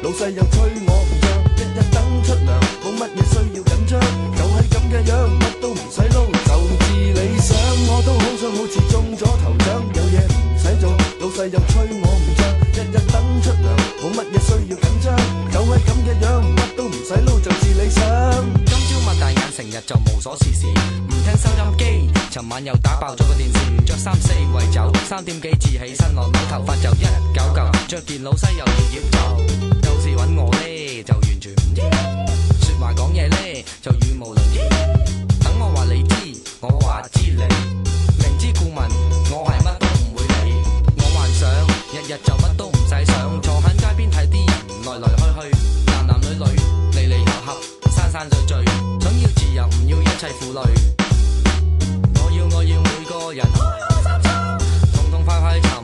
老細又催我唔漲，日日等出糧，冇乜嘢需要緊張，就係咁嘅樣，乜都唔使撈，就至理想。我都好想好似中咗頭獎，有嘢唔使做，老細又催我唔漲，日日等出糧，冇乜嘢需要緊張，就係咁嘅樣，乜都唔使撈，就至理想。今朝擘大眼，成日就無所事事，唔聽收音機。尋晚又打爆咗個電視，着衫四圍走，3點幾至起身，落樓頭髮就199，着件老西又要就，有事揾我呢，就完全唔知，說話講嘢呢，就語無倫次。等我話你知，我話知你，明知故問，我係乜都唔會理。我幻想日日就乜都唔使想，坐喺街邊睇啲人來來去去，男男女女離離合合，山山聚聚，想要自由唔要一切負累。我要每個人痛痛快快尋，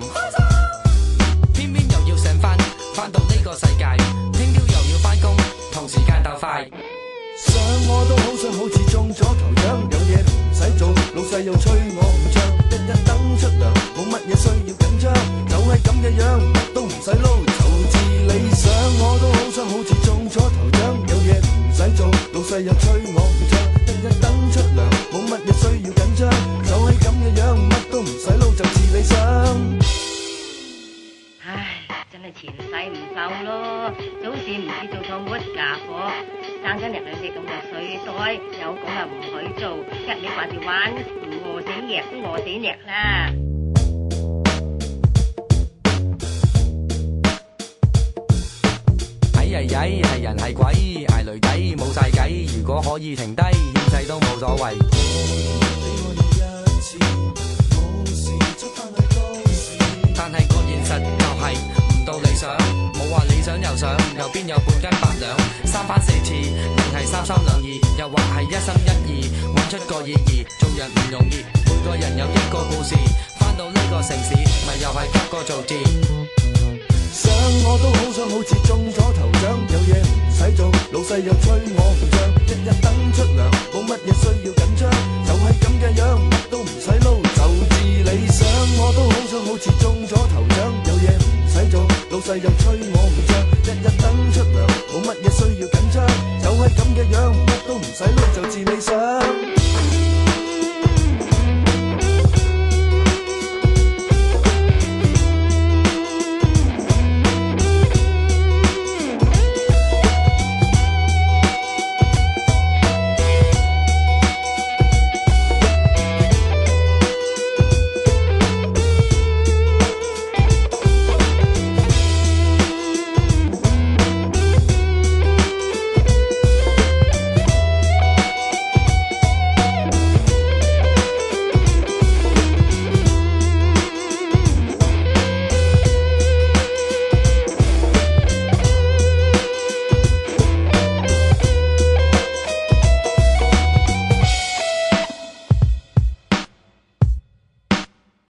偏偏又要醒返到呢個世界，聽朝又要返工，同時間鬥快。想我都好想好似中咗頭獎，有嘢唔使做，老細又催我唔漲，日日等出糧，冇乜嘢需要緊張，就係咁嘅樣，乜都唔使撈，就至理想。我都好想好似中咗頭獎，有嘢唔使做，老細又催我唔漲，日日等出糧，冇乜嘢需要緊張，就係咁嘅樣，乜都唔使撈，就至理想。唉，真係前世唔受咯，早市唔知做錯乜家伙，生真人兩隻咁嘅水袋，有講又唔許做，一味掛住玩，唔餓死虐都餓死虐啦。係人係鬼，捱雷底冇晒計，如果可以停低，獻世都冇所謂。但係個現實就係唔到理想，冇話理想又想，又邊有半斤八兩，三番四次，定係三三兩意，又或係一心一意，揾出個意義。做人唔容易，每個人有一個故事，返到呢個城市，咪又係急個造字。想我都好想好似中咗頭獎，有嘢唔使做，老細又催我唔漲，日日等出糧，冇乜嘢需要緊張，就係咁嘅樣，乜都唔使撈，就至理想。我都好想好似中咗頭獎，有嘢唔使做，老細又催我